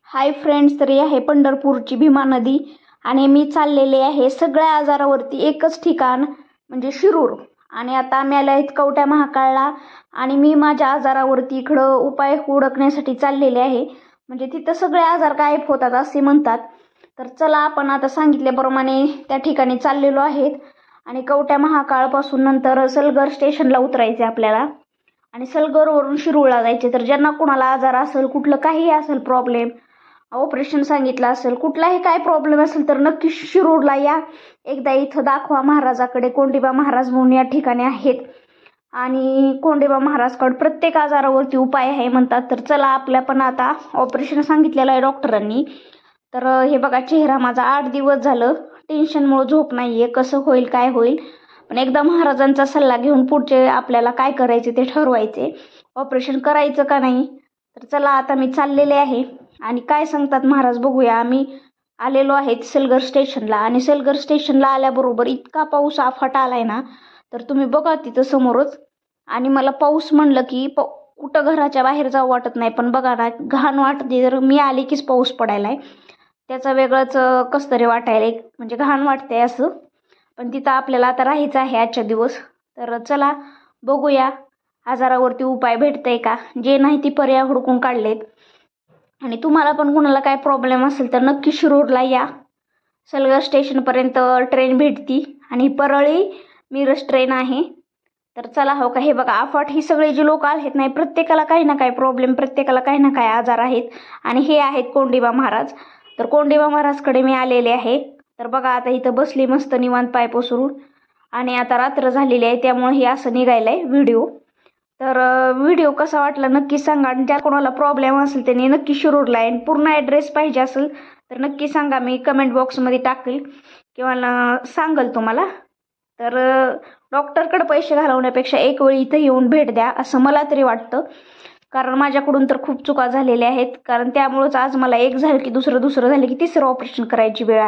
Hi friends, तर आहे पंढरपूरची भीमा नदी आणि मी चाललेले आहे सगळ्या आजारावरती एकच ठिकाण म्हणजे शिरूर. आणि आता आम्ही आले आहेत कवठ्या महाकाळला आणि मी माझ्या आजारावरती इकडं उपाय हुडकण्यासाठी चाललेले आहे. म्हणजे तिथं सगळे आजार गायब होतात असे म्हणतात. तर चला आपण आता सांगितल्याप्रमाणे त्या ठिकाणी चाललेलो आहेत आणि कवठ्या महाकाळपासून नंतर सलगर स्टेशनला उतरायचे आपल्याला आणि सलगरवरून शिरूरला जायचे. तर ज्यांना कुणाला आजार असेल, कुठलं काही असेल प्रॉब्लेम, ऑपरेशन सांगितलं असेल, कुठलाही काय प्रॉब्लेम असेल तर नक्की शिरूरला या. एकदा इथं दाखवा महाराजाकडे. कोंडीबा महाराज म्हणून या ठिकाणी आहेत आणि कोंडीबा महाराजकडे प्रत्येक आजारावरती उपाय आहे म्हणतात. तर चला आपल्या पण आता ऑपरेशन सांगितलेलं आहे डॉक्टरांनी. तर हे बघा, चेहरा माझा 8 दिवस झालं टेन्शनमुळे झोप नाहीये, कसं होईल काय होईल. पण एकदा महाराजांचा सल्ला घेऊन पुढचे आपल्याला काय करायचे ते ठरवायचे, ऑपरेशन करायचं का नाही. तर चला आता मी चाललेले आहे आणि काय सांगतात महाराज बघूया. आम्ही आलेलो आहेत सलगर स्टेशनला आणि सलगर स्टेशनला आल्याबरोबर इतका पाऊस अफाट आलाय ना, तर तुम्ही बघा तिथं समोरच. आणि मला पाऊस म्हणलं की कुठं घराच्या बाहेर जाऊ वाटत नाही, पण बघा ना घाण वाटते. जर मी आले कीच पाऊस पडायलाय, त्याचं वेगळंच कसं तरी वाटायला, म्हणजे घाण वाटतंय असं. पण तिथं आपल्याला आता राहायचं आहे आजच्या दिवस. तर चला बघूया आजारावरती उपाय भेटतंय का. जे नाही ती पर्याय हुडकून काढलेत. आणि तुम्हाला पण कुणाला काय प्रॉब्लेम असेल तर नक्की शिरूरला या. सलगर स्टेशनपर्यंत ट्रेन भेटती आणि परळी मिरज ट्रेन आहे. तर चला, हो का, हे बघा अफाट ही सगळे जे लोक आहेत नाही, प्रत्येकाला काही ना काही प्रॉब्लेम, प्रत्येकाला काही ना काही आजार आहेत. आणि हे आहेत कोंडीबा महाराज. तर कोंडीबा महाराजकडे मी आलेले आहे. तर बघा आता इथं बसली मस्त निवांत पाय पसरून. आणि आता रात्र झालेली आहे त्यामुळे हे असं निघायलंय व्हिडिओ. तर व्हिडिओ कसा वाटला नक्की सांगा. आणि ज्या कोणाला प्रॉब्लेम असेल त्यांनी नक्की शिरूरला आहे. पूर्ण ॲड्रेस पाहिजे असेल तर नक्की सांगा, मी कमेंट बॉक्समध्ये टाकेल किंवा सांगेल तुम्हाला. तर डॉक्टरकडे पैसे घालवण्यापेक्षा एक वेळी इथं येऊन भेट द्या असं मला तरी वाटतं. कारण माझ्याकडून तर खूप चुका झालेल्या आहेत. कारण त्यामुळंच आज मला एक झालं की दुसरं झालं की तिसरं ऑपरेशन करायची वेळ आली.